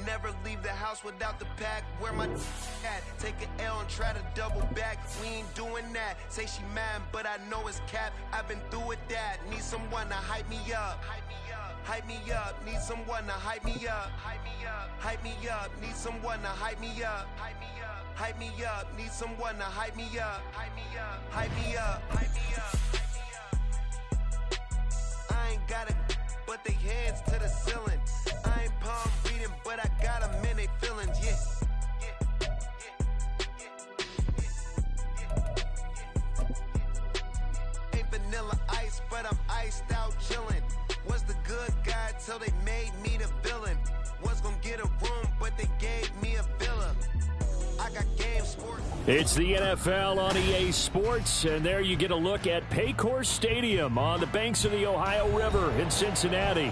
Never leave the house without the pack. Where my at? Take an L and try to double back. We ain't doing that. Say she mad, but I know it's cap. I've been through with that. Need someone to hype me up. Hype me up. Need someone to hype me up. Hype me up. Need someone to hype me up. Hype me up. Need someone to hype me up. Hype me up. Hype me up. Hype me up. I ain't got it, but they hands to the ceiling. I ain't palm reading, but I got them in they feelings, yeah. Ain't vanilla ice, but I'm iced out chillin'. Was the good guy till they made me the villain. Was gonna get a room, but they gave me a villa. I got game sports. It's the NFL on EA Sports, and there you get a look at Paycor Stadium on the banks of the Ohio River in Cincinnati.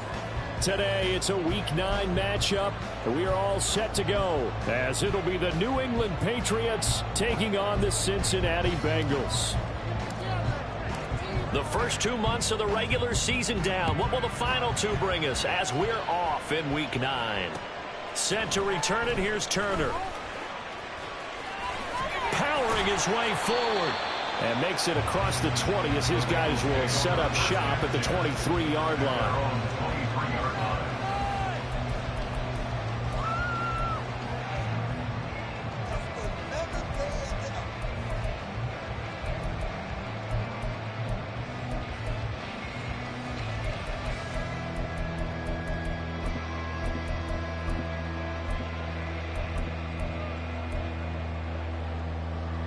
Today, it's a Week 9 matchup, and we are all set to go, as it'll be the New England Patriots taking on the Cincinnati Bengals. The first 2 months of the regular season down. What will the final two bring us as we're off in Week 9? Set to return it, here's Turner. Powering his way forward. And makes it across the 20 as his guys will set up shop at the 23-yard line.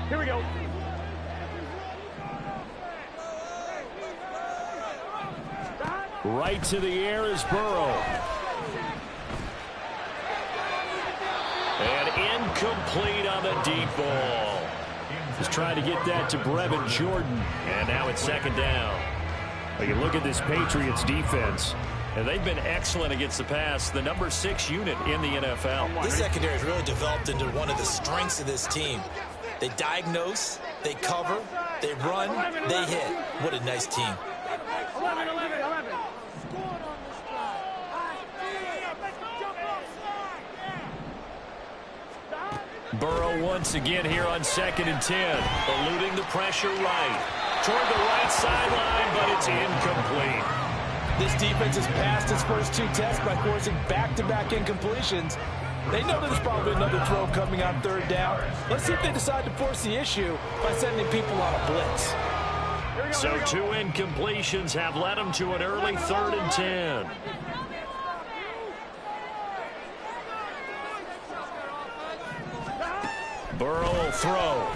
Here we go. Right to the air is Burrow. And incomplete on the deep ball. Just trying to get that to Brevin Jordan. And now it's second down. Well, you look at this Patriots defense. And they've been excellent against the pass, the number 6 unit in the NFL. This secondary has really developed into one of the strengths of this team. They diagnose, they cover, they run, they hit. What a nice team. 11. Burrow once again here on 2nd and 10. Eluding the pressure right. Toward the right sideline, but it's incomplete. This defense has passed its first 2 tests by forcing back-to-back incompletions. They know there's probably another throw coming on 3rd down. Let's see if they decide to force the issue by sending people on a blitz. So 2 incompletions have led them to an early 3rd and 10. Burrow will throw.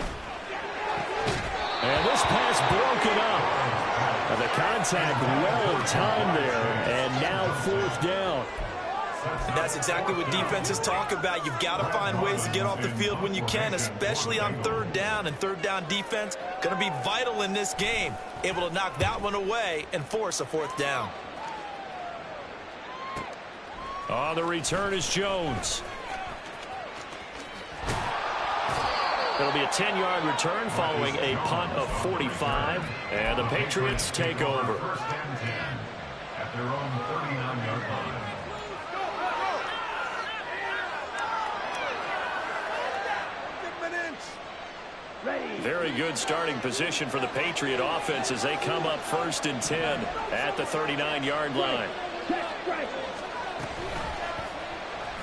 And this pass broken up. And the contact well timed there. And now 4th down. And that's exactly what defenses talk about. You've got to find ways to get off the field when you can, especially on 3rd down. And 3rd down defense going to be vital in this game. Able to knock that one away and force a 4th down. On the return is Jones. It'll be a 10-yard return following a punt of 45. And the Patriots take over. At their own 39-yard line. Very good starting position for the Patriot offense as they come up 1st and 10 at the 39-yard line.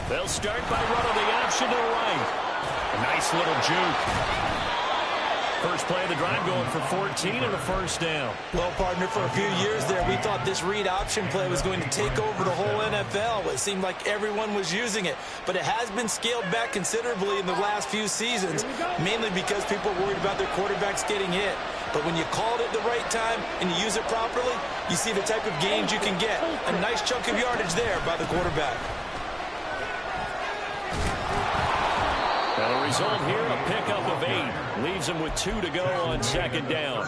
They'll start by running the option to the right. A nice little juke. First play of the drive going for 14 and a 1st down. Well, partner, for a few years there, we thought this read option play was going to take over the whole NFL. It seemed like everyone was using it. But it has been scaled back considerably in the last few seasons, mainly because people are worried about their quarterbacks getting hit. But when you call it at the right time and you use it properly, you see the type of gains you can get. A nice chunk of yardage there by the quarterback. And the result here, a pickup of 8. Leaves them with 2 to go on 2nd down.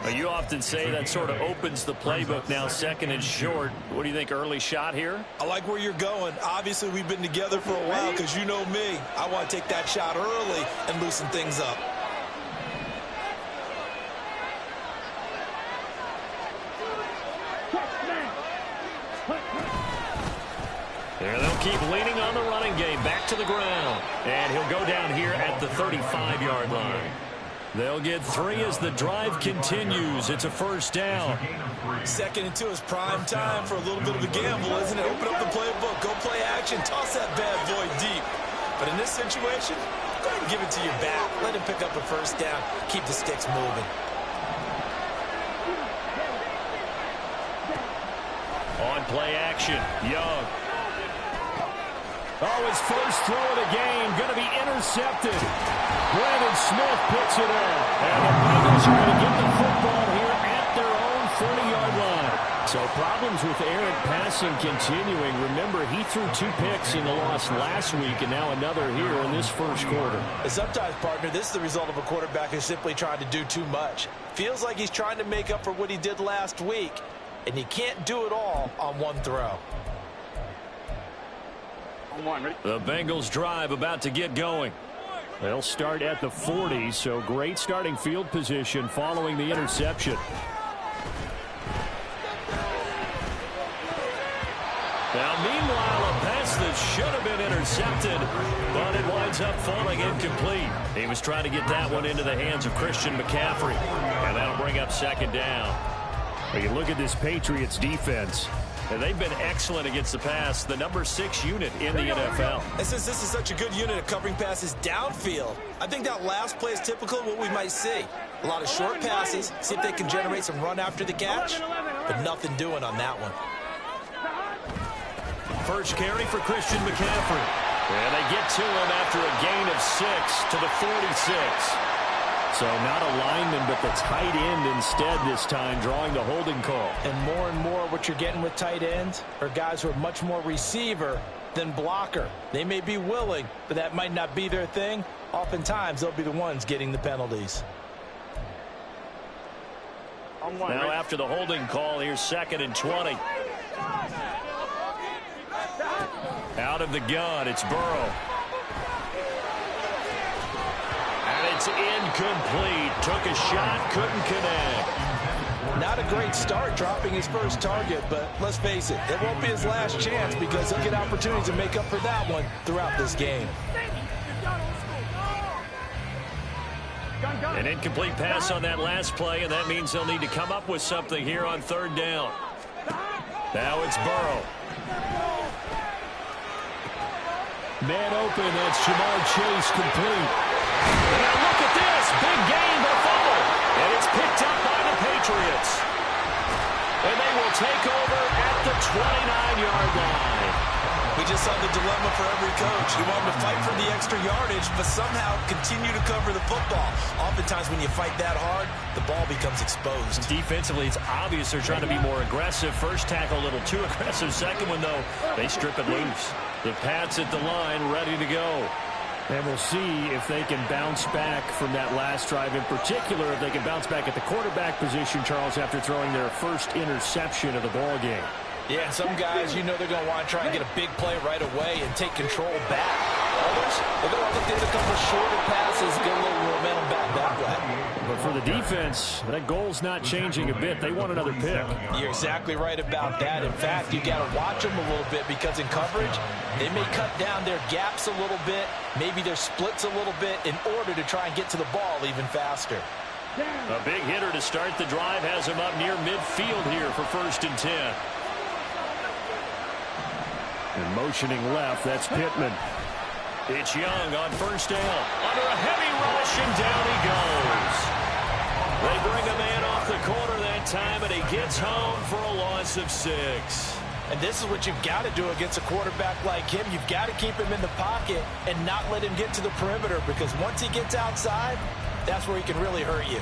Now, you often say that sort of opens the playbook now, 2nd and short. What do you think, early shot here? I like where you're going. Obviously, we've been together for a while because you know me. I want to take that shot early and loosen things up. And they'll keep leaning on the running game. Back to the ground. And he'll go down here at the 35-yard line. They'll get 3 as the drive continues. It's a first down. Second and 2 is prime time for a little bit of a gamble, isn't it? Open up the playbook, go play action, toss that bad boy deep. But in this situation, go ahead and give it to your back. Let him pick up a first down. Keep the sticks moving. On play action, Young. Oh, his first throw of the game going to be intercepted. Brandon Smith puts it out. And the Bengals are going to get the football here at their own 40-yard line. So problems with errant passing continuing. Remember, he threw 2 picks in the loss last week and now another here in this first quarter. And sometimes, partner, this is the result of a quarterback who's simply trying to do too much. Feels like he's trying to make up for what he did last week, and he can't do it all on one throw. The Bengals drive about to get going. They'll start at the 40, so great starting field position following the interception. Now, meanwhile, a pass that should have been intercepted, but it winds up falling incomplete. He was trying to get that one into the hands of Christian McCaffrey, and that'll bring up second down. Well, you look at this Patriots defense. And they've been excellent against the pass, the number 6 unit in the NFL. And since this is such a good unit at covering passes downfield, I think that last play is typical of what we might see. A lot of short passes, see if they can generate some run after the catch, but nothing doing on that one. First carry for Christian McCaffrey. And they get to him after a gain of 6 to the 46. So not a lineman, but the tight end instead this time, drawing the holding call. And more what you're getting with tight ends are guys who are much more receiver than blocker. They may be willing, but that might not be their thing. Oftentimes, they'll be the ones getting the penalties. Now after the holding call, here's 2nd and 20. Out of the gun, it's Burrow. It's incomplete. Took a shot, couldn't connect. Not a great start dropping his first target, but let's face it, it won't be his last chance because he'll get opportunities to make up for that one throughout this game. An incomplete pass on that last play, and that means they'll need to come up with something here on 3rd down. Now it's Burrow. Man open, that's Jamar Chase complete. And now look at this. Big gain, but a fumble. And it's picked up by the Patriots. And they will take over at the 29-yard line. We just saw the dilemma for every coach. You want them to fight for the extra yardage, but somehow continue to cover the football. Oftentimes when you fight that hard, the ball becomes exposed. Defensively, it's obvious they're trying to be more aggressive. First tackle a little too aggressive. Second one, though, they strip it loose. The Pats at the line, ready to go. And we'll see if they can bounce back from that last drive. In particular, if they can bounce back at the quarterback position, Charles, after throwing their first interception of the ball game. Yeah, some guys, you know they're going to want to try and get a big play right away and take control back. Others, they're going to look at a couple of shorter passes, get a little momentum back that way. But for the defense, that goal's not changing a bit. They want another pick. You're exactly right about that. In fact, you got to watch them a little bit because in coverage, they may cut down their gaps a little bit, maybe their splits a little bit in order to try and get to the ball even faster. A big hitter to start the drive has him up near midfield here for 1st and 10. And motioning left, that's Pittman. It's Young on 1st down. Under a heavy rush, and down he goes. They bring a man off the corner that time, and he gets home for a loss of 6. And this is what you've got to do against a quarterback like him. You've got to keep him in the pocket and not let him get to the perimeter, because once he gets outside, that's where he can really hurt you.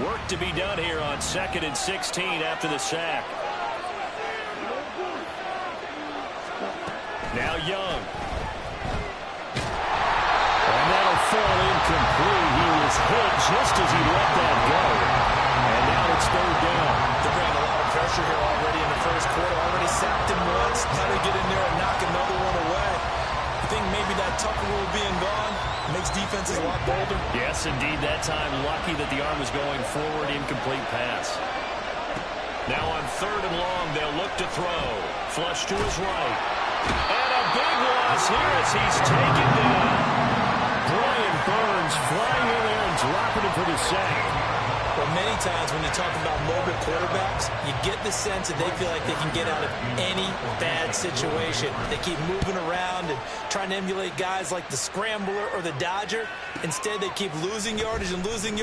Work to be done here on 2nd and 16 after the sack. Now Young. And that'll fall incomplete. He was hit just as he let that go. And now it's 3rd down. They're bringing a lot of pressure here already in the first quarter. Already sacked him once. Now they get in there and knock another one away. I think maybe that Tucker rule being gone makes defense is a lot bolder. Yes, indeed. That time, lucky that the arm was going forward. Incomplete pass. Now on 3rd and long, they'll look to throw. Flush to his right. And a big loss here as he's taken down. Brian Burns flying in there and dropping it for the sack. Well, many times when you talk about mobile quarterbacks, you get the sense that they feel like they can get out of any bad situation. They keep moving around and trying to emulate guys like the Scrambler or the Dodger. Instead, they keep losing yardage and digging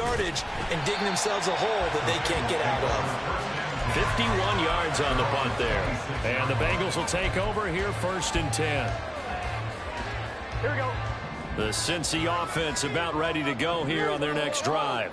themselves a hole that they can't get out of. 51 yards on the punt there. And the Bengals will take over here 1st and 10. Here we go. The Cincy offense about ready to go here on their next drive.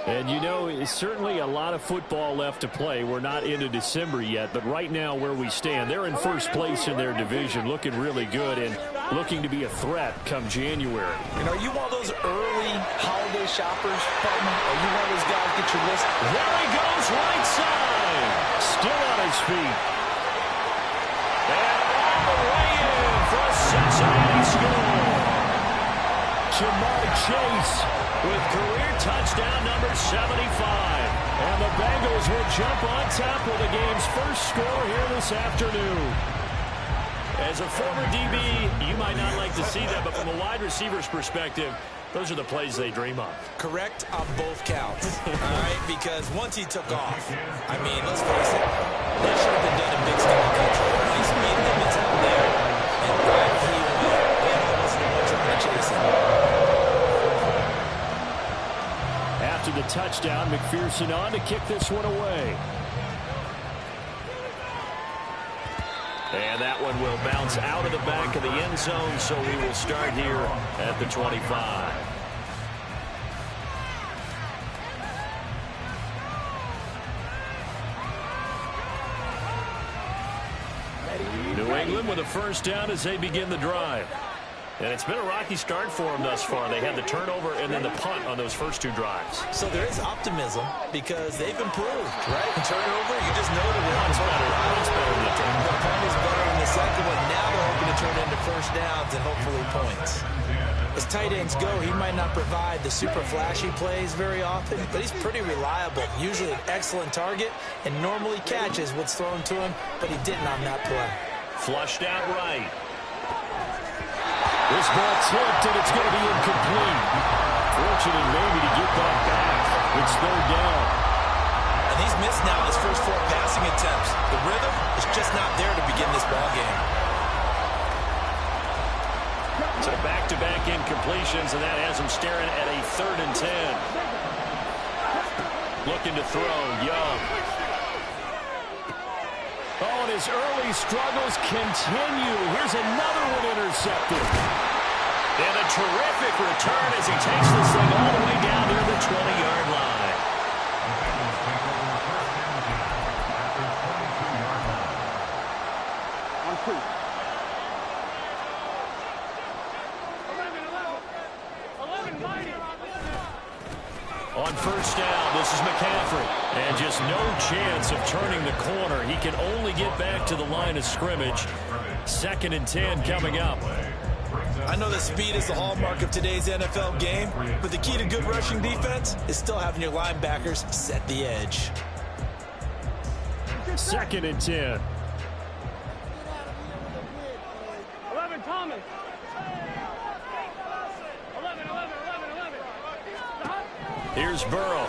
And, you know, it's certainly a lot of football left to play. We're not into December yet, but right now where we stand, they're in first place in their division, looking really good and looking to be a threat come January. And are you one of those early holiday shoppers, partner? Are you one of those guys get your list? There he goes, right side. Still on his feet. And all the way in for a Cincinnati score. Jamar Chase with career touchdown number 75. And the Bengals will jump on top with the game's first score here this afternoon. As a former DB, you might not like to see that, but from a wide receiver's perspective, those are the plays they dream of. Correct on both counts, all right? Because once he took off, I mean, let's face it, that should have been done in big sky country. He's made limits out there, and right he went. And almost no one trying to chase him. After the touchdown, McPherson on to kick this one away. And that one will bounce out of the back of the end zone, so we will start here at the 25. New England with a first down as they begin the drive. And it's been a rocky start for them thus far. They had the turnover and then the punt on those first 2 drives. So there is optimism because they've improved, right? And turnover, you just know that one's better. One's better than the turnover. The punt is better than the second one. Now they're hoping to turn into first downs and hopefully points. As tight ends go, he might not provide the super flashy plays very often, but he's pretty reliable. Usually an excellent target and normally catches what's thrown to him, but he didn't on that play. Flushed out right. This ball tipped, and it's going to be incomplete. Fortunate maybe to get that back. It's 3rd down. And he's missed now his first 4 passing attempts. The rhythm is just not there to begin this ball game. So back-to-back incompletions, and that has him staring at a 3rd and 10. Looking to throw, Young. Oh, and his early struggles continue. Here's another one intercepted. And a terrific return as he takes this thing all the way down near the 20-yard line. On 2. 11, mighty. On first down, this is McCaffrey. And just no chance of turning the corner. He can only get back to the line of scrimmage. 2nd and 10 coming up. I know that speed is the hallmark of today's NFL game, but the key to good rushing defense is still having your linebackers set the edge. 2nd and 10. 11, Thomas. 11. Here's Burrow.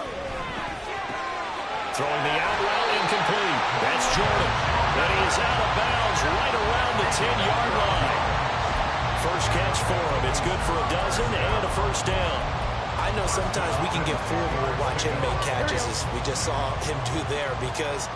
Throwing the out route incomplete. That's Jordan. But he is out of bounds right around the 10-yard line. First catch for him. It's good for a dozen and a first down. I know sometimes we can get fooled when we watch him make catches, as we just saw him do there, because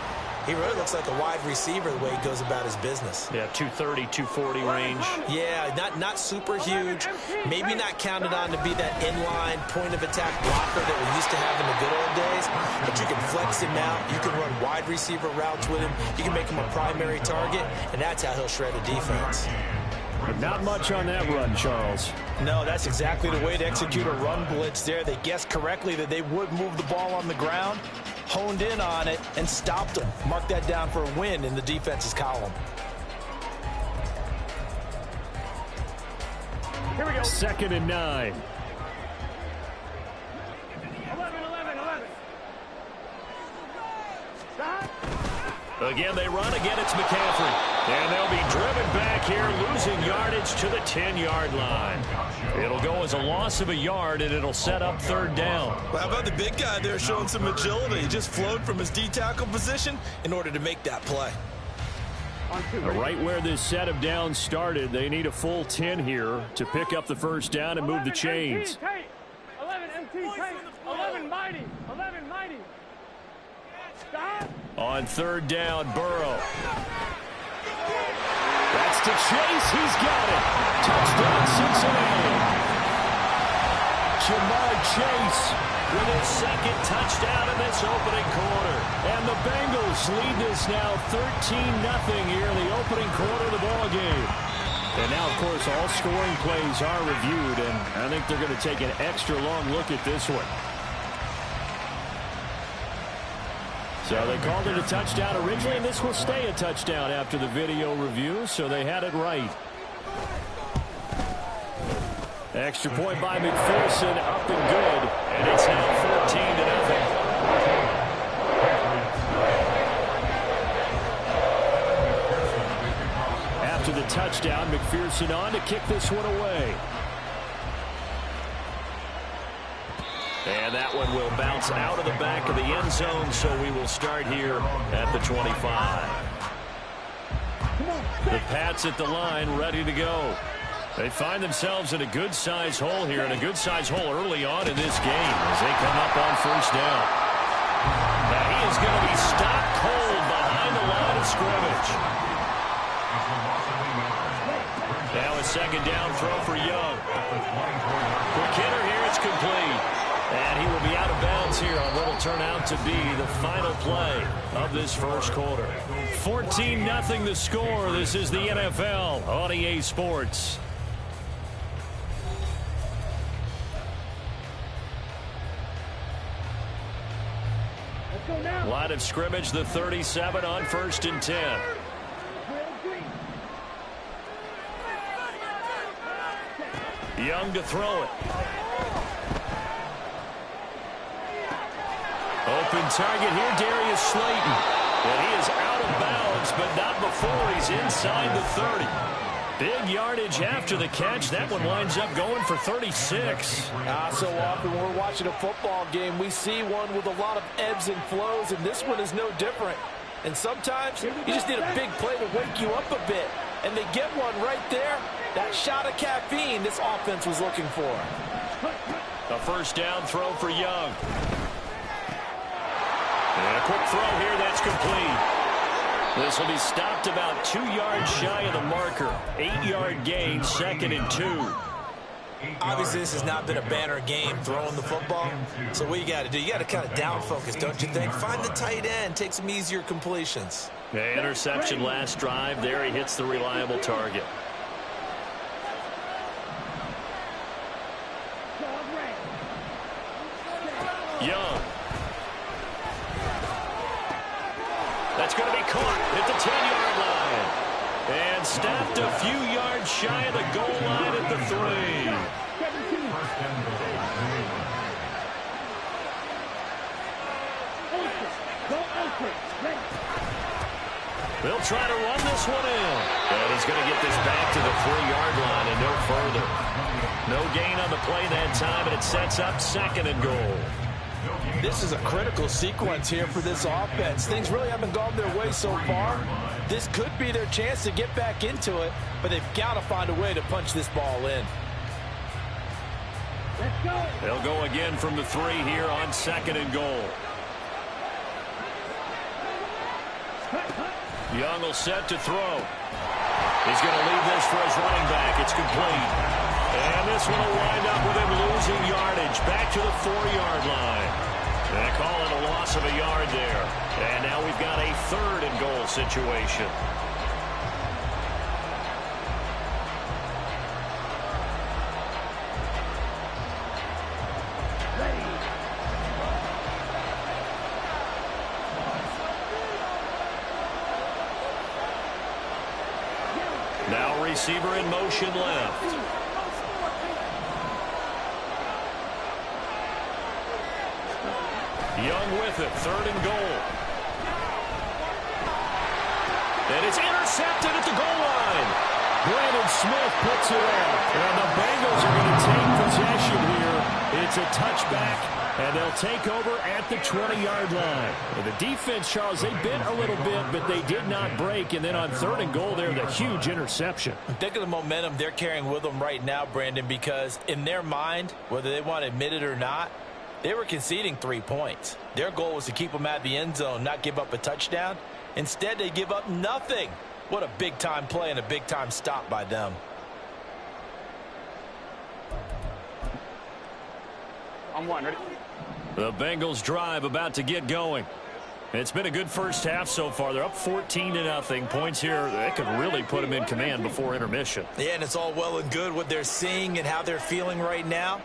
he really looks like a wide receiver the way he goes about his business. Yeah, 230, 240 range. Yeah, not super huge. Maybe not counted on to be that inline point-of-attack blocker that we used to have in the good old days. But you can flex him out. You can run wide receiver routes with him. You can make him a primary target, and that's how he'll shred a defense. But not much on that run, Charles. No, that's exactly the way to execute a run blitz there. They guessed correctly that they would move the ball on the ground, honed in on it, and stopped them. Mark that down for a win in the defense's column. Here we go. 2nd and 9. Again, they run. Again, it's McCaffrey. And they'll be driven back here, losing yardage to the 10-yard line. It'll go as a loss of a yard, and it'll set up third down. Well, how about the big guy there showing some agility? He just flowed from his D-tackle position in order to make that play. Right where this set of downs started, they need a full 10 here to pick up the first down and move the chains. 11 MT tight. 11 mighty. 11 mighty. Stop. On third down, Burrow. That's to Chase. He's got it. Touchdown, Cincinnati. Jamar Chase with his second touchdown in this opening quarter. And the Bengals lead this now 13-0 here in the opening quarter of the ballgame. And now, of course, all scoring plays are reviewed, and I think they're going to take an extra long look at this one. So they called it a touchdown originally, and this will stay a touchdown after the video review, so they had it right. Extra point by McPherson, up and good, and it's now 14-0. After the touchdown, McPherson on to kick this one away. And that one will bounce out of the back of the end zone, so we will start here at the 25. The Pats at the line, ready to go. They find themselves in a good-sized hole here, and a good-sized hole early on in this game as they come up on first down. Now he is going to be stopped cold behind the line of scrimmage. Now a second down throw for Young. Quick hitter here, it's complete. And he will be out of bounds here on what will turn out to be the final play of this first quarter. 14-0 the score. This is the NFL on EA Sports. Line of scrimmage, the 37 on 1st and 10. Young to throw it. Open target here, Darius Slayton. And he is out of bounds, but not before he's inside the 30. Big yardage after the catch. That one winds up going for 36. So often when we're watching a football game, we see one with a lot of ebbs and flows, and this one is no different. And sometimes you just need a big play to wake you up a bit. And they get one right there. That shot of caffeine this offense was looking for. A first down throw for Young. And a quick throw here, that's complete. This will be stopped about 2 yards shy of the marker. 8-yard gain, 2nd and 2. Obviously, this has not been a banner game throwing the football. So what you got to do, you got to kind of down focus, don't you think? Find the tight end, take some easier completions. The interception last drive. There he hits the reliable target. Young. That's going to be caught at the 10-yard line. And stopped a few yards shy of the goal line at the 3. They'll try to run this one in. And he's going to get this back to the 3-yard line and no further. No gain on the play that time, and it sets up 2nd and goal. This is a critical sequence here for this offense. Things really haven't gone their way so far. This could be their chance to get back into it, but they've got to find a way to punch this ball in. They'll go again from the 3 here on 2nd and goal. Young will set to throw. He's going to leave this for his running back. It's complete. And this one will wind up with him losing yardage back to the 4-yard line. And they call it a loss of a yard there. And now we've got a 3rd and goal situation. Now receiver in motion left. Young with it, 3rd and goal. And it's intercepted at the goal line. Brandon Smith puts it up. And the Bengals are going to take possession here. It's a touchback, and they'll take over at the 20-yard line. And the defense, Charles, they bent a little bit, but they did not break. And then on 3rd and goal there, the huge interception. Think of the momentum they're carrying with them right now, Brandon, because in their mind, whether they want to admit it or not, they were conceding 3 points. Their goal was to keep them at the end zone, not give up a touchdown. Instead, they give up nothing. What a big-time play and a big-time stop by them. I'm one, ready? The Bengals drive about to get going. It's been a good first half so far. They're up 14-0. Points here, they could really put them in command before intermission. Yeah, and it's all well and good what they're seeing and how they're feeling right now.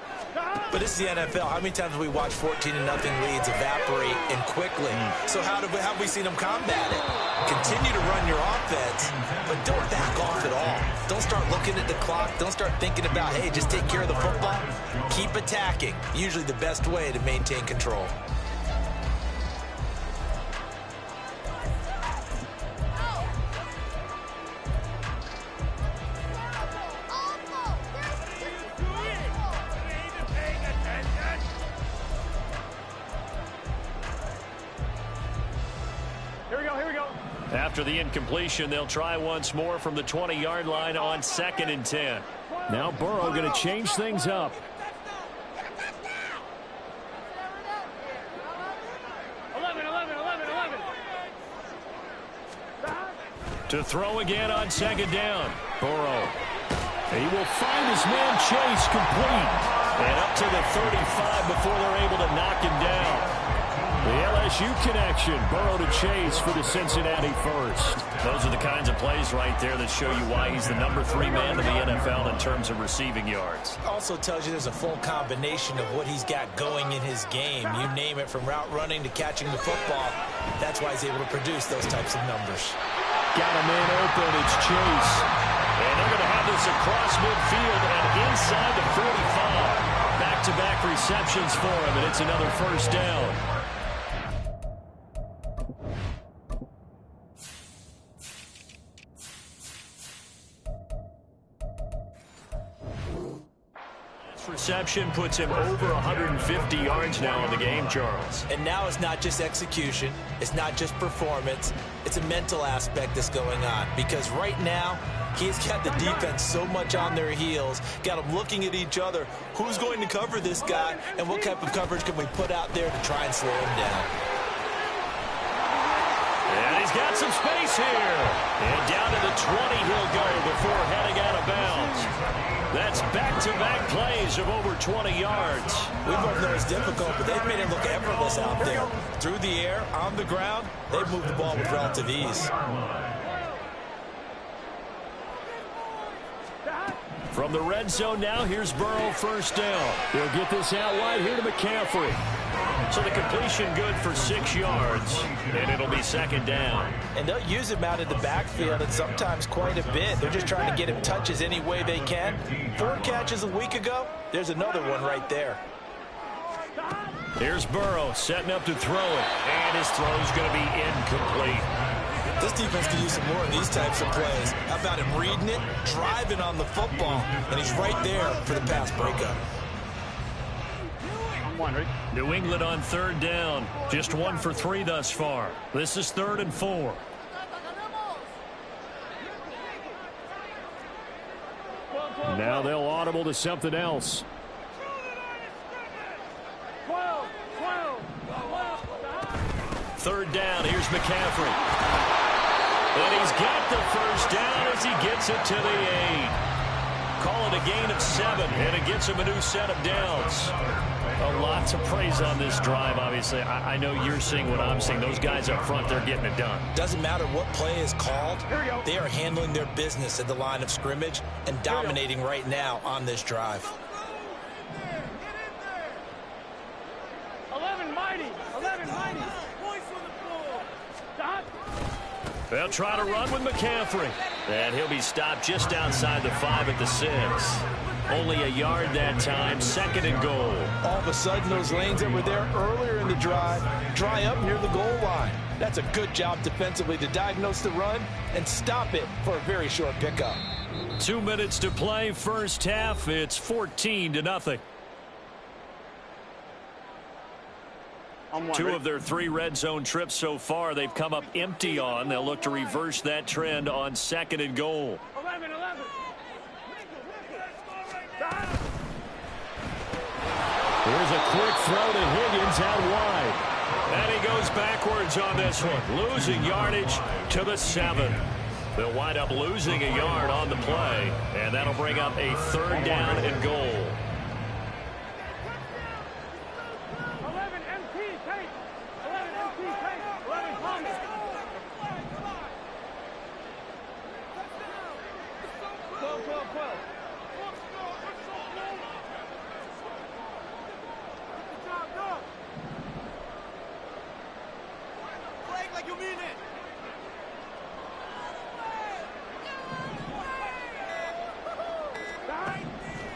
But this is the NFL. How many times have we watched 14-0 leads evaporate and quickly? So how have we seen them combat it? Continue to run your offense, but don't back off at all. Don't start looking at the clock. Don't start thinking about, hey, just take care of the football. Keep attacking. Usually the best way to maintain control. After the incompletion, they'll try once more from the 20-yard line on 2nd and 10. Now Burrow going to change things up. To throw again on 2nd down. Burrow. He will find his man Chase complete. And up to the 35 before they're able to knock him down. The LSU connection, Burrow to Chase for the Cincinnati first. Those are the kinds of plays right there that show you why he's the number 3 man in the NFL in terms of receiving yards. Also tells you there's a full combination of what he's got going in his game. You name it, from route running to catching the football. That's why he's able to produce those types of numbers. Got a man open, it's Chase. And they're going to have this across midfield and inside the 45. Back-to-back receptions for him, and it's another first down. Reception puts him over 150 yards now in the game, Charles. And now it's not just execution. It's not just performance. It's a mental aspect that's going on. Because right now, he's got the defense so much on their heels, got them looking at each other. Who's going to cover this guy, and what type of coverage can we put out there to try and slow him down? And he's got some space here. And down to the 20 he'll go before heading out of bounds. That's back-to-back plays of over 20 yards. We both know it's difficult, but they've made it look effortless out there. Through the air, on the ground, they've moved the ball with relative ease. From the red zone now, here's Burrow first down. He'll get this out wide here to McCaffrey. So the completion good for 6 yards, and it'll be 2nd down. And they'll use him out in the backfield, and sometimes quite a bit. They're just trying to get him touches any way they can. 4 catches a week ago. There's another one right there. Here's Burrow setting up to throw it, and his throw's going to be incomplete. This defense could use some more of these types of plays. How about him reading it, driving on the football, and he's right there for the pass breakup. New England on 3rd down. Just 1 for 3 thus far. This is 3rd and 4. Now they'll audible to something else. 3rd down. Here's McCaffrey. And he's got the first down as he gets it to the 8. Call it a gain of 7, and it gets him a new set of downs. Lots of praise on this drive, obviously. I know you're seeing what I'm seeing. Those guys up front, they're getting it done. Doesn't matter what play is called. They are handling their business at the line of scrimmage and dominating right now on this drive. 11 mighty. 11 mighty. Stop. They'll try to run with McCaffrey. And he'll be stopped just outside the 5 at the 6. Only a yard that time, 2nd and goal. All of a sudden, those lanes that were there earlier in the drive dry up near the goal line. That's a good job defensively to diagnose the run and stop it for a very short pickup. 2 minutes to play, first half. It's 14-0. Two of their 3 red zone trips so far they've come up empty on. They'll look to reverse that trend on 2nd and goal. 11. Here's a quick throw to Higgins out wide. And he goes backwards on this one, losing yardage to the 7. They'll wind up losing a yard on the play, and that'll bring up a 3rd down and goal. 11 MT tape. 11 MT tape. 11 Thomas. Like you mean it.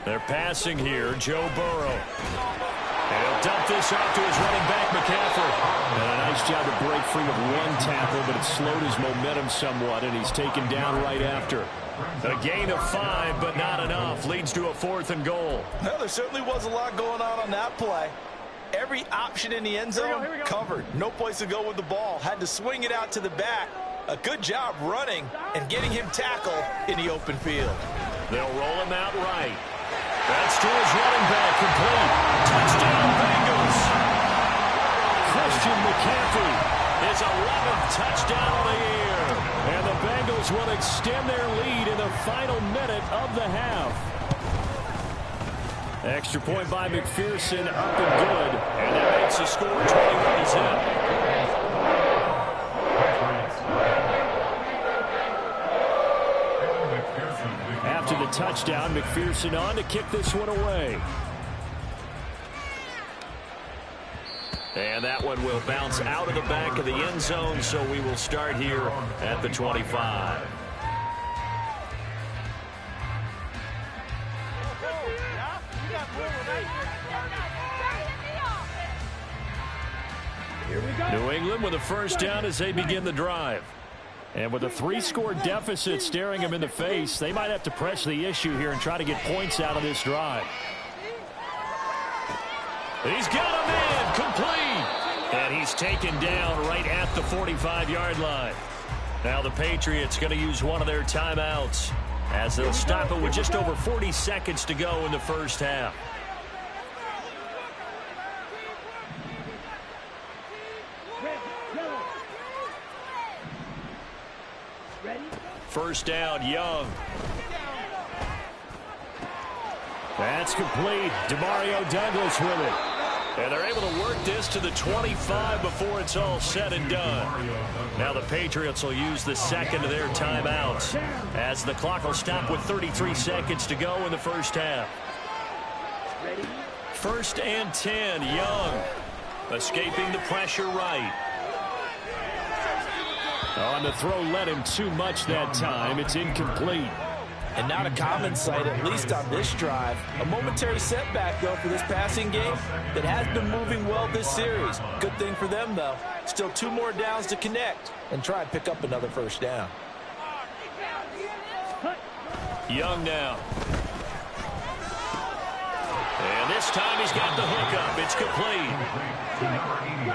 They're passing here, Joe Burrow. And he'll dump this off to his running back, McCaffrey. And a nice job to break free of one tackle, but it slowed his momentum somewhat, and he's taken down right after. A gain of 5, but not enough. Leads to a 4th and goal. Well, there certainly was a lot going on that play. Every option in the end zone covered. No place to go with the ball. Had to swing it out to the back. A good job running and getting him tackled in the open field. They'll roll him out right. That's to his running back, complete. Touchdown, Bengals. Christian McCaffrey, his 11th touchdown of the year. And the Bengals will extend their lead in the final minute of the half. Extra point by McPherson, up and good. And that makes the score 21-0. After the touchdown, McPherson on to kick this one away. And that one will bounce out of the back of the end zone, so we will start here at the 25. New England with a first down as they begin the drive. And with a 3-score deficit staring them in the face, they might have to press the issue here and try to get points out of this drive. He's got a man, complete. And he's taken down right at the 45-yard line. Now the Patriots going to use one of their timeouts as they'll stop it with just over 40 seconds to go in the first half. First down, Young. That's complete. DeMario Douglas with it. And they're able to work this to the 25 before it's all said and done. Now the Patriots will use the second of their timeouts as the clock will stop with 33 seconds to go in the first half. First and 10, Young. Escaping the pressure right. On the throw, led him too much that time. It's incomplete. And not a common sight, at least on this drive. A momentary setback, though, for this passing game that has been moving well this series. Good thing for them, though. Still 2 more downs to connect and try and pick up another first down. Young now. And this time he's got the hook up. It's complete.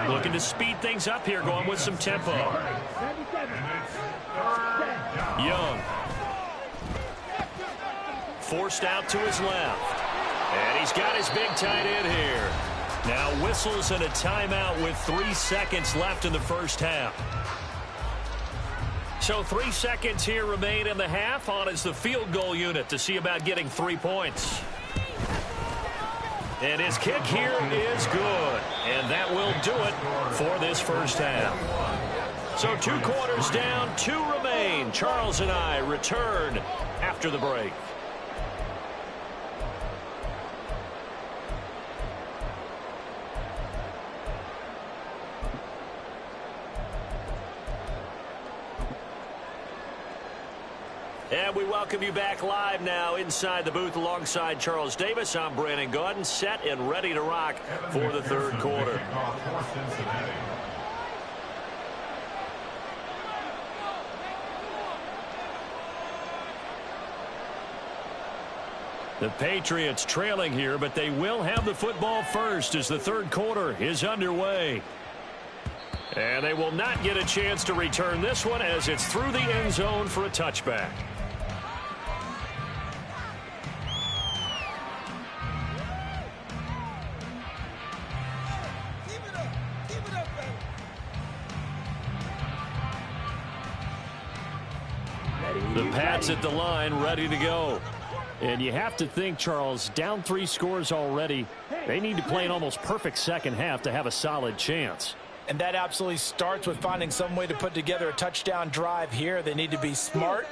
Looking to speed things up here, going with some tempo. Young. Forced out to his left. And he's got his big tight end here. Now whistles and a timeout with 3 seconds left in the first half. So 3 seconds here remain in the half. On is the field goal unit to see about getting 3 points. And his kick here is good. And that will do it for this first half. So 2 quarters down, 2 remain. Charles and I return after the break. And we welcome you back live now inside the booth alongside Charles Davis. I'm Brandon Gaudin, set and ready to rock for the third quarter. The Patriots trailing here, but they will have the football first as the third quarter is underway. And they will not get a chance to return this one as it's through the end zone for a touchback. The Pats at the line, ready to go. And you have to think, Charles, down 3 scores already. They need to play an almost perfect second half to have a solid chance. And that absolutely starts with finding some way to put together a touchdown drive here. They need to be smart,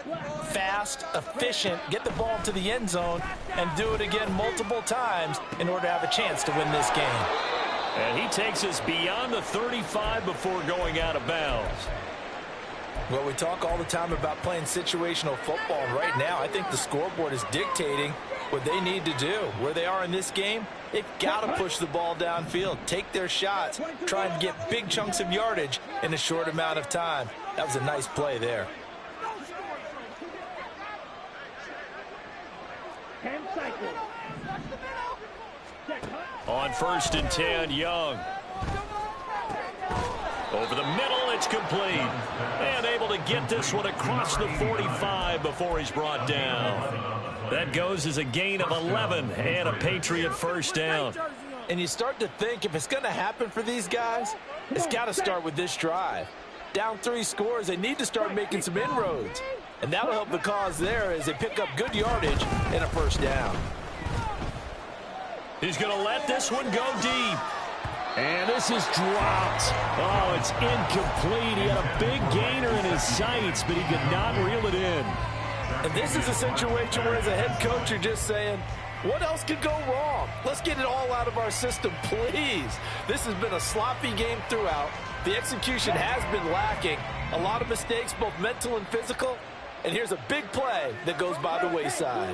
fast, efficient, get the ball to the end zone, and do it again multiple times in order to have a chance to win this game. And he takes us beyond the 35 before going out of bounds. Well, we talk all the time about playing situational football, and right now I think the scoreboard is dictating what they need to do. Where they are in this game, they've got to push the ball downfield, take their shots, try and get big chunks of yardage in a short amount of time. That was a nice play there. On 1st and 10, Young. Over the middle, it's complete. And able to get this one across the 45 before he's brought down. That goes as a gain of 11 and a Patriot first down. And you start to think if it's going to happen for these guys, it's got to start with this drive. Down 3 scores, they need to start making some inroads. And that'll help the cause there as they pick up good yardage and a first down. He's going to let this one go deep. And this is dropped. Oh, it's incomplete. He had a big gainer in his sights, but he could not reel it in. And this is a situation where as a head coach you're just saying, what else could go wrong? Let's get it all out of our system, please. This has been a sloppy game throughout. The execution has been lacking. A lot of mistakes, both mental and physical. And here's a big play that goes by the wayside.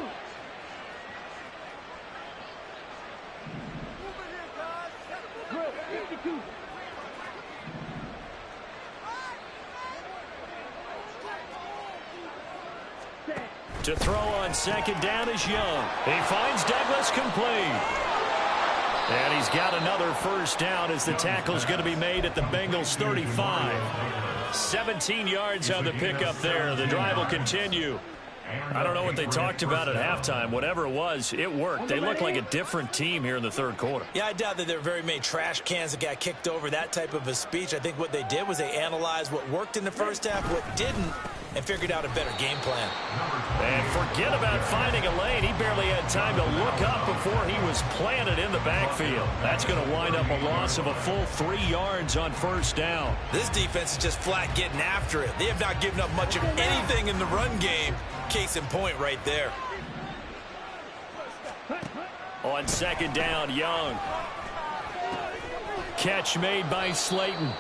To throw on 2nd down is Young. He finds Douglas complete. And he's got another first down as the tackle's going to be made at the Bengals 35. 17 yards on the pickup there. The drive will continue. I don't know what they talked about at halftime. Whatever it was, it worked. They look like a different team here in the third quarter. Yeah, I doubt that there were very many trash cans that got kicked over, that type of a speech. I think what they did was they analyzed what worked in the first half, what didn't, and figured out a better game plan. And forget about finding a lane. He barely had time to look up before he was planted in the backfield. That's going to wind up a loss of a full 3 yards on first down. This defense is just flat getting after it. They have not given up much of anything in the run game. Case in point right there. On 2nd down, Young. Catch made by Slayton.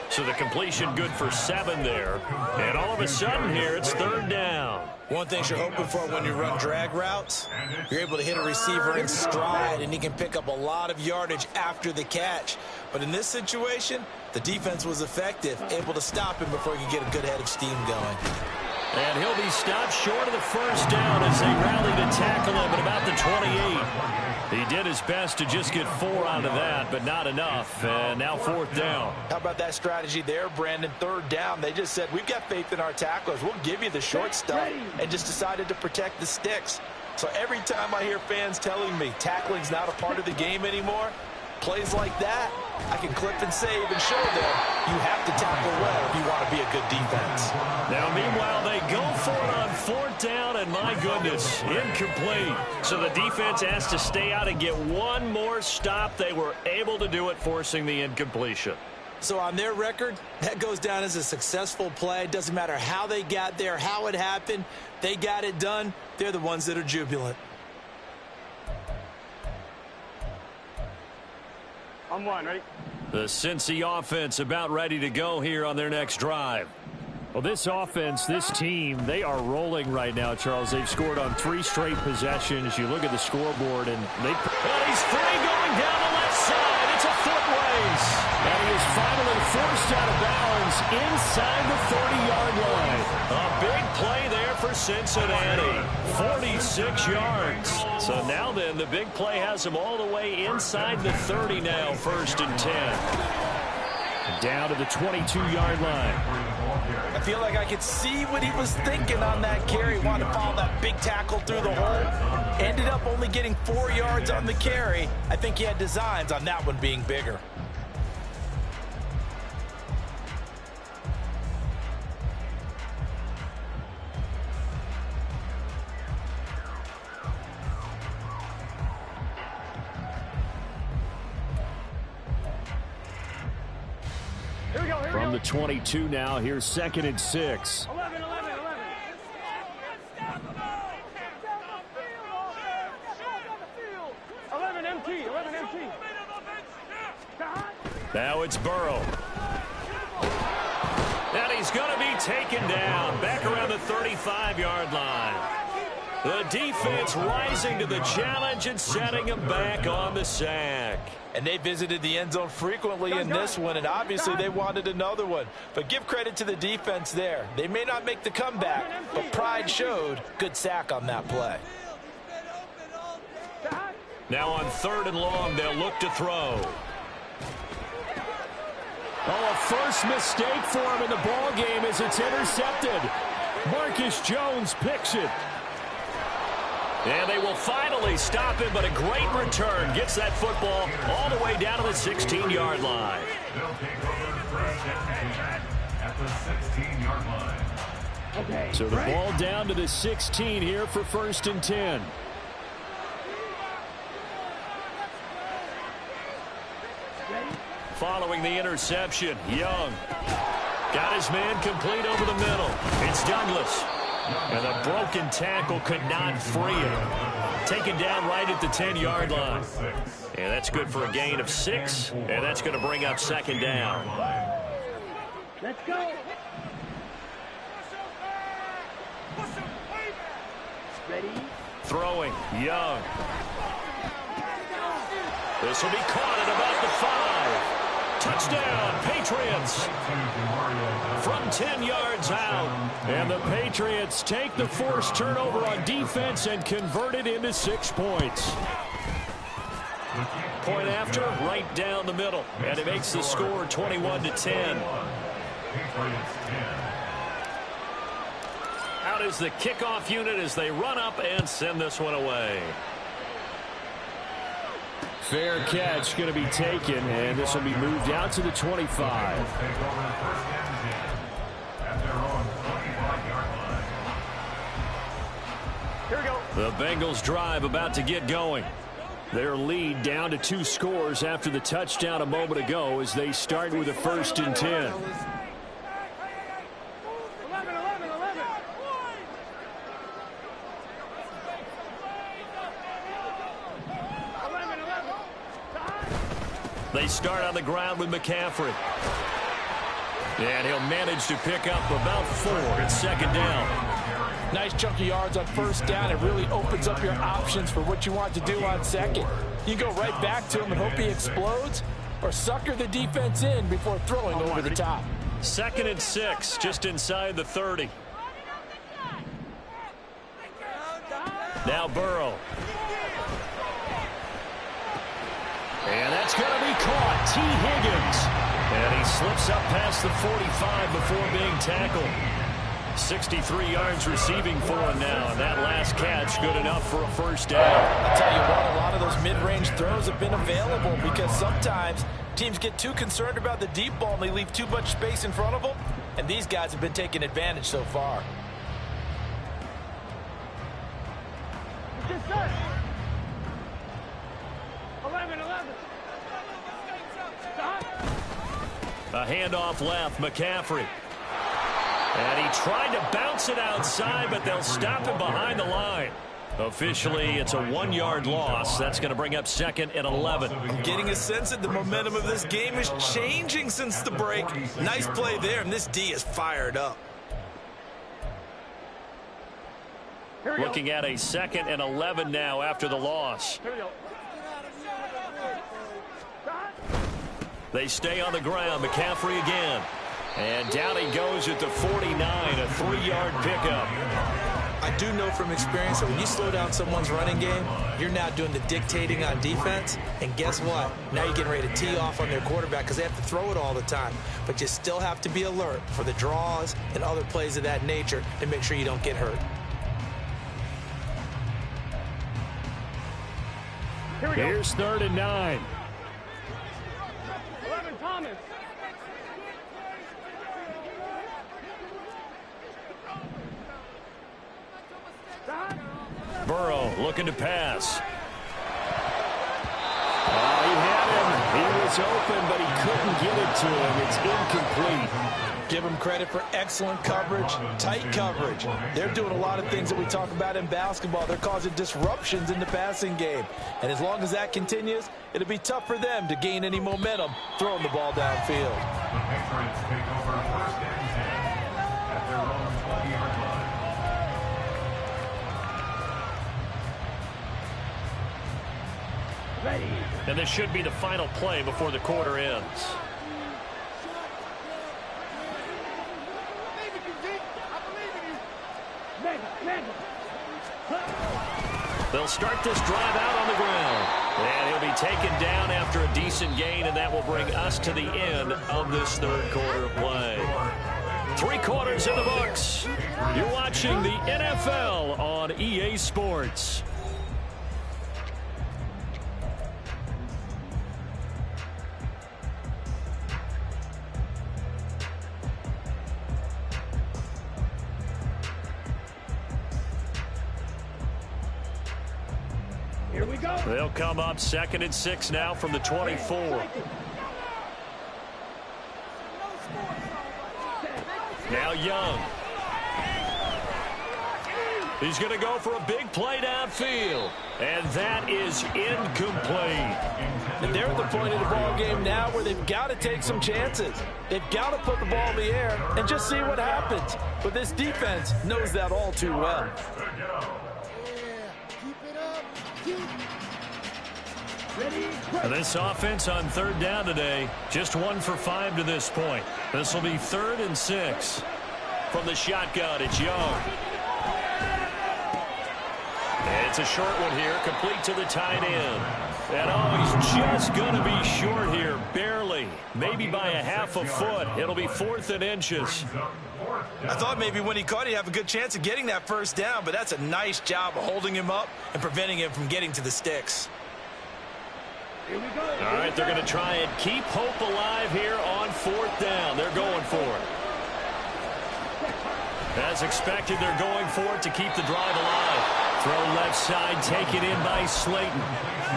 So the completion good for 7 there. And all of a sudden here, it's 3rd down. One thing you're hoping for when you run drag routes, you're able to hit a receiver in stride, and he can pick up a lot of yardage after the catch. But in this situation, the defense was effective, able to stop him before he could get a good head of steam going. And he'll be stopped short of the first down as they rally to tackle him at about the 28. He did his best to just get 4 out of that, but not enough. And now 4th down. How about that strategy there, Brandon? 3rd down. They just said, we've got faith in our tacklers. We'll give you the short stuff, and just decided to protect the sticks. So every time I hear fans telling me tackling's not a part of the game anymore, plays like that, I can clip and save and show them you have to tackle well if you want to be a good defense. Now, meanwhile, they go for it on 4th down, and my goodness, incomplete. So the defense has to stay out and get one more stop. They were able to do it, forcing the incompletion. So on their record, that goes down as a successful play. Doesn't matter how they got there, how it happened. They got it done. They're the ones that are jubilant. I'm one, ready? The Cincy offense about ready to go here on their next drive. Well, this offense, this team, they are rolling right now, Charles. They've scored on 3 straight possessions. You look at the scoreboard, and he's free going down the left side. It's a foot race. And he is finally forced out of bounds inside the 30-yard line. A big play there for Cincinnati. 46 yards. So now then, the big play has him all the way inside the 30 now, 1st and 10. Down to the 22-yard line. I feel like I could see what he was thinking on that carry. Wanted to follow that big tackle through the hole. Ended up only getting 4 yards on the carry. I think he had designs on that one being bigger. From the 22 now, here's 2nd and 6. 11. 11 MT. Now it's Burrow. And he's going to be taken down back around the 35-yard line. The defense rising to the challenge and setting him back on the sack. And they visited the end zone frequently in this one, and obviously they wanted another one. But give credit to the defense there. They may not make the comeback, but pride showed. Good sack on that play. Now on 3rd and long, they'll look to throw. Oh, a first mistake for him in the ball game as it's intercepted. Marcus Jones picks it. And they will finally stop him, but a great return. Gets that football all the way down to the 16-yard line. They'll take over 1st and 10 at the 16-yard line. Okay. So the ball down to the 16 here for 1st and 10. Following the interception, Young got his man complete over the middle. It's Douglas. And a broken tackle could not free him. Taken down right at the 10-yard line. And that's good for a gain of 6. And that's going to bring up 2nd down. Let's go. Ready? Throwing, Young. This will be caught at about the 5. Touchdown, Patriots. From 10 yards out. And the Patriots take the forced turnover on defense and convert it into 6 points. Point after, right down the middle. And it makes the score 21-10. Out is the kickoff unit as they run up and send this one away. Fair catch going to be taken, and this will be moved out to the 25. Here we go. The Bengals drive about to get going. Their lead down to 2 scores after the touchdown a moment ago as they start with a 1st and 10. 11. They start on the ground with McCaffrey. And he'll manage to pick up about 4 at 2nd down. Nice chunk of yards on 1st down. It really opens up your options for what you want to do on 2nd. You go right back to him and hope he explodes, or sucker the defense in before throwing over the top. 2nd and 6, just inside the 30. Now Burrow. And that's going to be caught. T. Higgins. And he slips up past the 45 before being tackled. 63 yards receiving for him now. And that last catch good enough for a 1st down. I'll tell you what, a lot of those mid-range throws have been available because sometimes teams get too concerned about the deep ball and they leave too much space in front of them. And these guys have been taking advantage so far. It's set. 11. Stop. A handoff left, McCaffrey. And he tried to bounce it outside, but they'll stop him behind the line. Officially, it's a 1-yard loss. That's going to bring up 2nd and 11. I'm getting a sense that the momentum of this game is changing since the break. Nice play there, and this D is fired up. Looking at a 2nd and 11 now after the loss. Here we go. They stay on the ground. McCaffrey again. And down he goes at the 49, a 3-yard pickup. I do know from experience that when you slow down someone's running game, you're now doing the dictating on defense. And guess what? Now you're getting ready to tee off on their quarterback because they have to throw it all the time. But you still have to be alert for the draws and other plays of that nature to make sure you don't get hurt. Here's 3rd and 9. 11, Thomas. Burrow looking to pass. He had him. He was open, but he couldn't get it to him. It's incomplete. Give them credit for excellent coverage, tight coverage. They're doing a lot of things that we talk about in basketball. They're causing disruptions in the passing game. And as long as that continues, it'll be tough for them to gain any momentum throwing the ball downfield. The Patriots take over 1st and 10 at their own 20-yard line. And this should be the final play before the quarter ends. They'll start this drive out on the ground. And he'll be taken down after a decent gain, and that will bring us to the end of this 3rd quarter of play. 3 quarters in the books. You're watching the NFL on EA Sports. Here we go. They'll come up 2nd and 6 now from the 24. Now Young. He's going to go for a big play downfield. And that is incomplete. And they're at the point of the ball game now where they've got to take some chances. They've got to put the ball in the air and just see what happens. But this defense knows that all too well. And this offense on 3rd down today, just 1 for 5 to this point. This will be 3rd and 6. From the shotgun, it's Young. And it's a short one here, complete to the tight end. And he's just going to be short here, barely. Maybe by a half a foot. It'll be 4th and inches. I thought maybe when he caught it, he'd have a good chance of getting that 1st down, but that's a nice job of holding him up and preventing him from getting to the sticks. All right, they're going to try and keep hope alive here on 4th down. They're going for it. As expected, they're going for it to keep the drive alive. Throw left side, taken in by Slayton.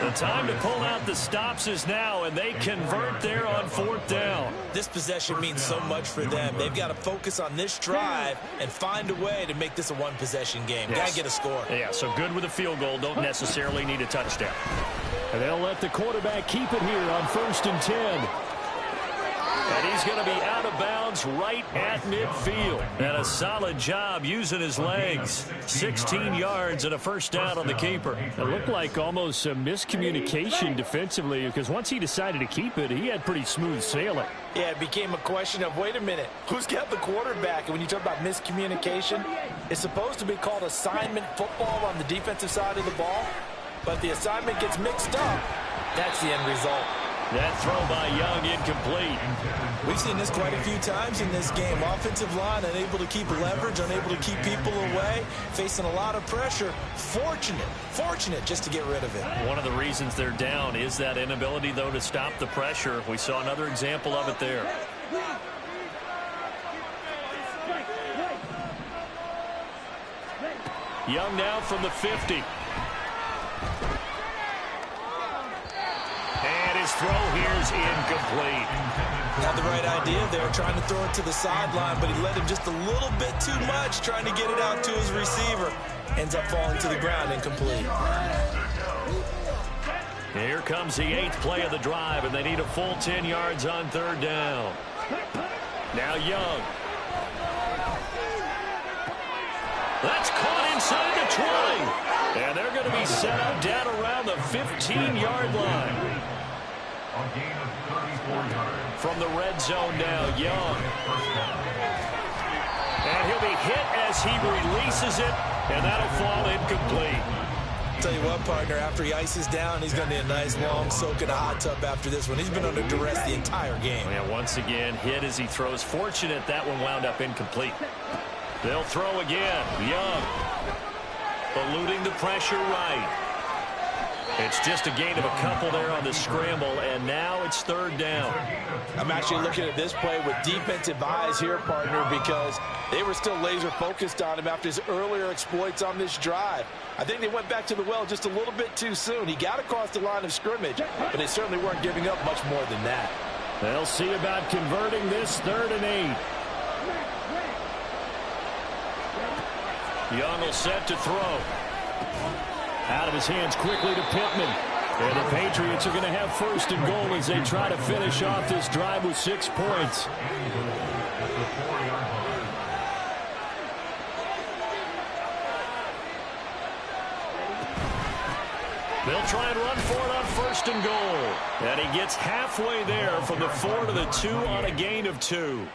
The time to pull out the stops is now, and they convert there on 4th down. This possession means so much for them. They've got to focus on this drive and find a way to make this a 1-possession game. Yes. Got to get a score. Yeah, so good with a field goal. Don't necessarily need a touchdown. And they'll let the quarterback keep it here on 1st and 10. And he's going to be out of bounds right at midfield. And a solid job using his legs. 16 yards and a 1st down on the keeper. It looked like almost a miscommunication defensively, because once he decided to keep it, he had pretty smooth sailing. Yeah, it became a question of, wait a minute, who's got the quarterback? And when you talk about miscommunication, it's supposed to be called assignment football on the defensive side of the ball. But the assignment gets mixed up. That's the end result. That throw by Young incomplete. We've seen this quite a few times in this game. Offensive line unable to keep leverage, unable to keep people away, facing a lot of pressure. Fortunate just to get rid of it. One of the reasons they're down is that inability, though, to stop the pressure. We saw another example of it there. Young now from the 50. And his throw here is incomplete. Had the right idea there, trying to throw it to the sideline, but he let him just a little bit too much, trying to get it out to his receiver. Ends up falling to the ground, incomplete. Here comes the 8th play of the drive, and they need a full 10 yards on 3rd down. Now Young. That's caught inside the 20. And they're going to be set up down around the 15-yard line. A gain of 34 yards. From the red zone now, Young. And he'll be hit as he releases it, and that'll fall incomplete. Tell you what, partner, after he ices down, he's going to need a nice long soak in a hot tub after this one. He's been under duress the entire game. Yeah, once again, hit as he throws. Fortunate that one wound up incomplete. They'll throw again. Young. Eluding the pressure right. It's just a gain of a couple there on the scramble, and now it's third down. I'm actually looking at this play with defensive eyes here, partner, because they were still laser focused on him after his earlier exploits on this drive. I think they went back to the well just a little bit too soon. He got across the line of scrimmage, but they certainly weren't giving up much more than that. They'll see about converting this 3rd and 8. Young will set to throw. Out of his hands quickly to Pittman. And the Patriots are going to have 1st and goal as they try to finish off this drive with 6 points. They'll try and run for it on 1st and goal. And he gets halfway there from the 4 to the 2 on a gain of 2.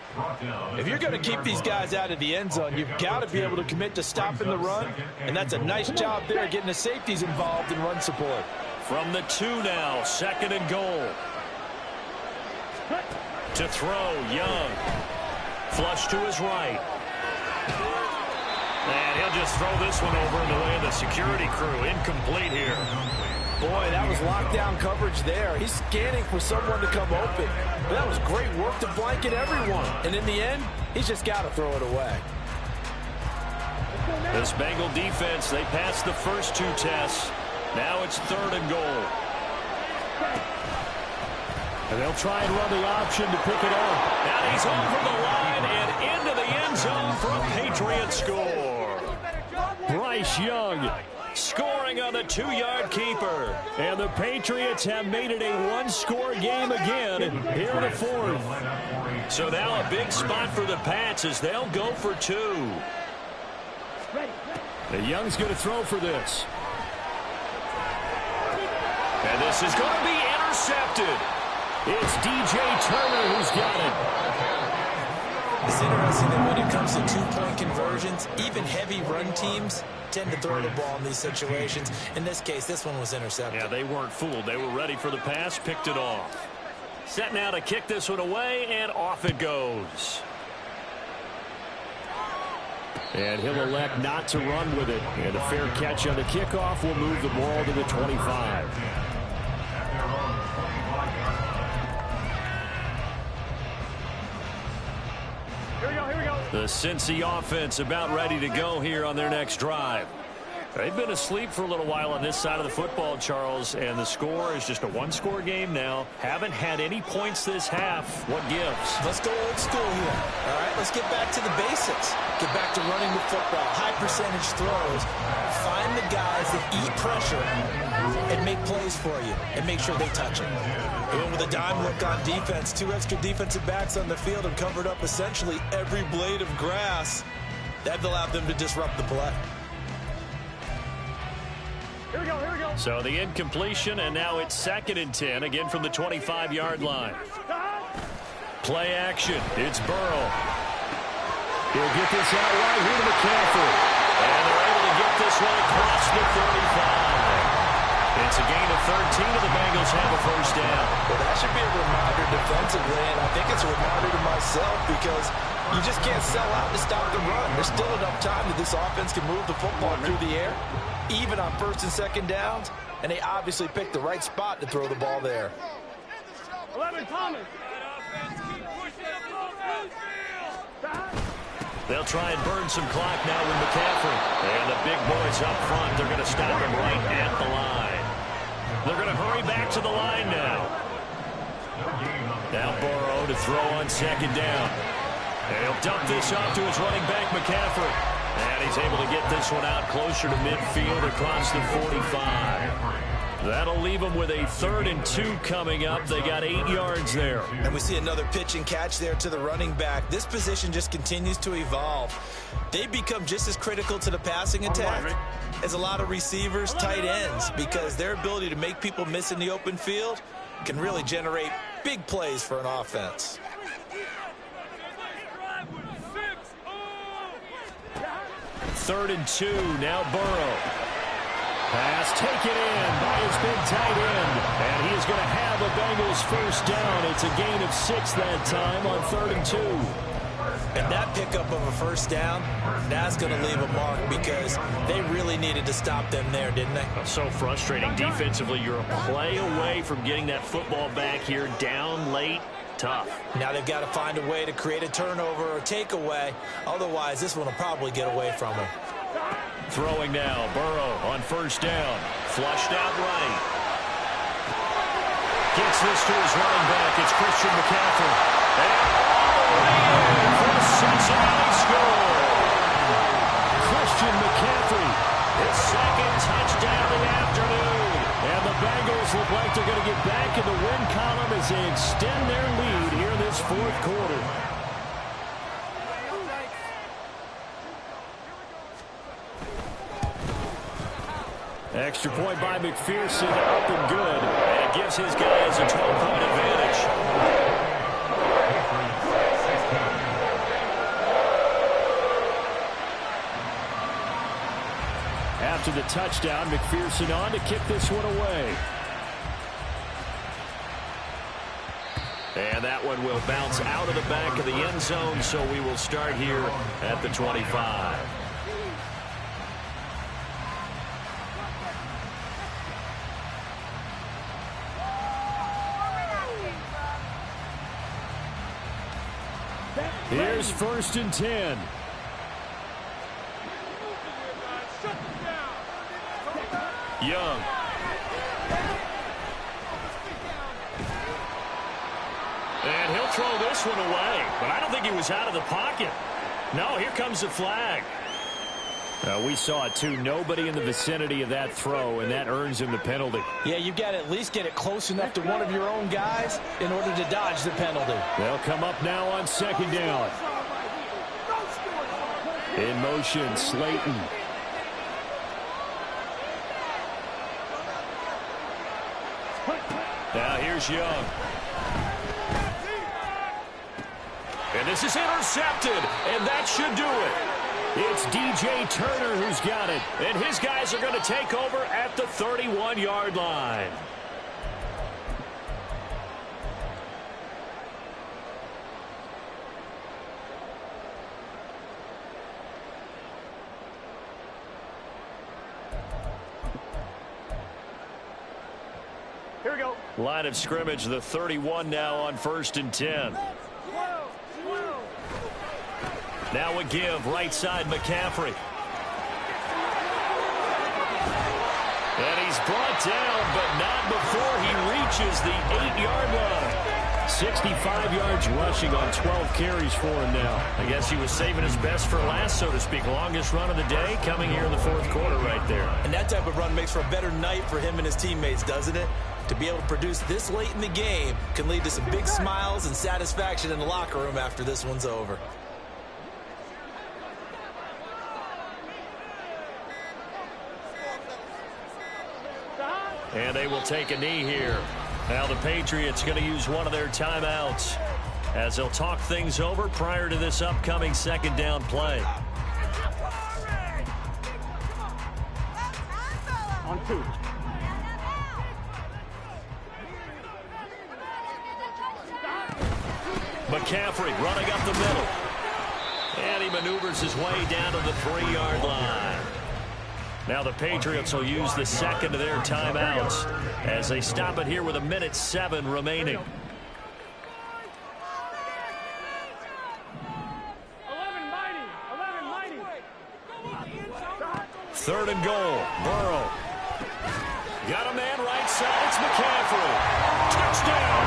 If you're going to keep these guys out of the end zone, you've got to be able to commit to stopping the run. And that's a nice job there, getting the safeties involved in run support. From the 2 now, 2nd and goal. To throw, Young. Flush to his right. And he'll just throw this one over in the way of the security crew. Incomplete here. Boy, that was lockdown coverage there. He's scanning for someone to come open. But that was great work to blanket everyone. And in the end, he's just got to throw it away. This Bengal defense, they passed the first 2 tests. Now it's 3rd and goal. And they'll try and run the option to pick it up. And he's over the line and into the end zone for a Patriot score. Bryce Young scoring on the 2-yard keeper. And the Patriots have made it a 1-score game again here in the 4th. So now a big spot for the Pats as they'll go for 2. And Young's going to throw for this. And this is going to be intercepted. It's DJ Turner who's got it. It's interesting that when it comes to 2-point conversions, even heavy run teams tend to throw the ball in these situations. In this case, this one was intercepted. Yeah, they weren't fooled. They were ready for the pass, picked it off. Set now to kick this one away, and off it goes. And he'll elect not to run with it. And a fair catch on the kickoff will move the ball to the 25. The Cincy offense about ready to go here on their next drive. They've been asleep for a little while on this side of the football, Charles, and the score is just a 1-score game now. Haven't had any points this half. What gives? Let's go old school here. All right, let's get back to the basics. Get back to running the football, high percentage throws. Find the guys that eat pressure and make plays for you and make sure they touch it. And with a dime look on defense, 2 extra defensive backs on the field have covered up essentially every blade of grass. That allowed them to disrupt the play. Here we go. So the incompletion, and now it's 2nd and 10, again from the 25-yard line. Play action. It's Burrow. He'll get this out right here to McCaffrey. And they're able to get this one across the 35. It's a gain of 13, and the Bengals have a 1st down. Well, that should be a reminder defensively, and I think it's a reminder to myself because you just can't sell out to stop the run. There's still enough time that this offense can move the football through the air, even on 1st and 2nd downs, and they obviously picked the right spot to throw the ball there. 11 Thomas. They'll try and burn some clock now with McCaffrey. And the big boys up front, they're going to stop him right at the line. They're going to hurry back to the line now. Now Burrow to throw on 2nd down. And he'll dump this off to his running back, McCaffrey. And he's able to get this one out closer to midfield across the 45. That'll leave them with a 3rd and 2 coming up. They got 8 yards there. And we see another pitch and catch there to the running back. This position just continues to evolve. They become just as critical to the passing attack as a lot of receivers, tight ends, because their ability to make people miss in the open field can really generate big plays for an offense. Third and 2, now Burrow. Pass taken in by his big tight end. And he is going to have a Bengals first down. It's a gain of 6 that time on 3rd and 2. And that pickup of a first down, that's going to leave a mark because they really needed to stop them there, didn't they? So frustrating defensively. You're a play away from getting that football back here, down late. Tough. Now they've got to find a way to create a turnover or takeaway. Otherwise, this one will probably get away from them. Throwing now, Burrow on first down. Flushed out right. Gets this to his running back. It's Christian McCaffrey. And all the way in for the Cincinnati score. Christian McCaffrey, his 2nd touchdown of the afternoon. And the Bengals look like they're going to get back in the win column as they extend their lead here in this 4th quarter. Extra point by McPherson, up and good. And it gives his guys a 12-point advantage. After the touchdown, McPherson on to kick this one away. And that one will bounce out of the back of the end zone, so we will start here at the 25. Here's 1st and 10. Young. And he'll throw this one away, but I don't think he was out of the pocket. No, here comes the flag. We saw it too. Nobody in the vicinity of that throw, and that earns him the penalty. Yeah, you've got to at least get it close enough to one of your own guys in order to dodge the penalty. They'll come up now on 2nd down. In motion, Slayton. Now here's Young. And this is intercepted, and that should do it. It's DJ Turner who's got it, and his guys are going to take over at the 31-yard line. Here we go. Line of scrimmage, the 31 now on 1st and 10. Now a give, right side, McCaffrey. And he's brought down, but not before he reaches the 8-yard line. 65 yards rushing on 12 carries for him now. I guess he was saving his best for last, so to speak. Longest run of the day coming here in the 4th quarter right there. And that type of run makes for a better night for him and his teammates, doesn't it? To be able to produce this late in the game can lead to some big smiles and satisfaction in the locker room after this one's over. And they will take a knee here. Now the Patriots going to use one of their timeouts as they'll talk things over prior to this upcoming 2nd down play. On 2. McCaffrey running up the middle. And he maneuvers his way down to the 3-yard line. Now the Patriots will use the 2nd of their timeouts as they stop it here with 1:07 remaining. 3rd and goal. Burrow. Got a man right side. It's McCaffrey. Touchdown.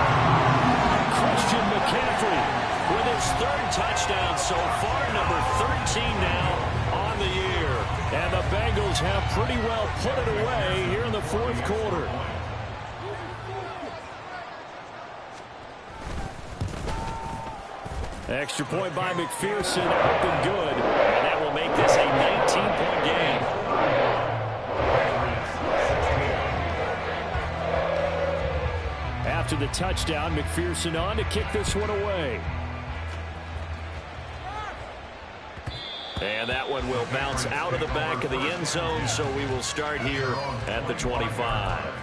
Christian McCaffrey with his 3rd touchdown so far, number 13 now on the year. And the Bengals have pretty well put it away here in the 4th quarter. Extra point by McPherson, up and good. And that will make this a 19-point game. After the touchdown, McPherson on to kick this one away. And that one will bounce out of the back of the end zone, so we will start here at the 25.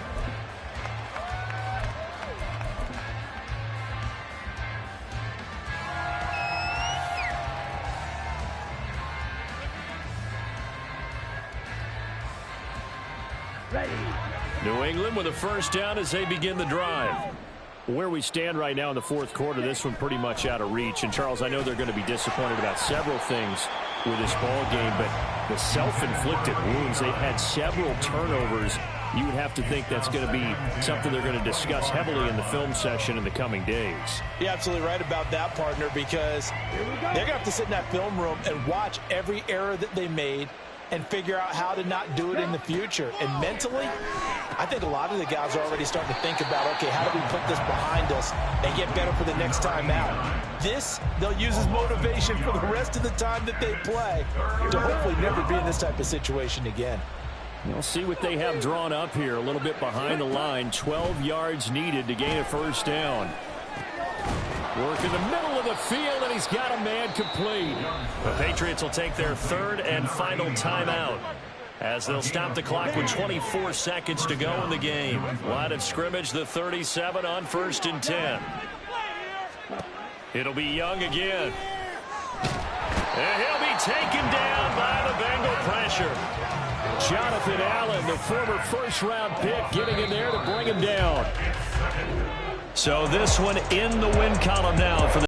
New England with a first down as they begin the drive. Where we stand right now in the fourth quarter, this one pretty much out of reach. And, Charles, I know they're going to be disappointed about several things with this ball game, but the self-inflicted wounds, they've had several turnovers. You would have to think that's going to be something they're going to discuss heavily in the film session in the coming days. You're absolutely right about that, partner, because they're going to have to sit in that film room and watch every error that they made and figure out how to not do it in the future. And mentally, I think a lot of the guys are already starting to think about, okay, how do we put this behind us and get better for the next time out? This, they'll use as motivation for the rest of the time that they play to hopefully never be in this type of situation again. We'll see what they have drawn up here. A little bit behind the line. 12 yards needed to gain a first down. Work in the middle of the field, and he's got a man complete. The Patriots will take their third and final timeout as they'll stop the clock with 24 seconds to go in the game. Line of scrimmage, the 37 on 1st and 10. It'll be Young again. And he'll be taken down by the Bengal pressure. Jonathan Allen, the former first-round pick, getting in there to bring him down. So this one in the win column now for the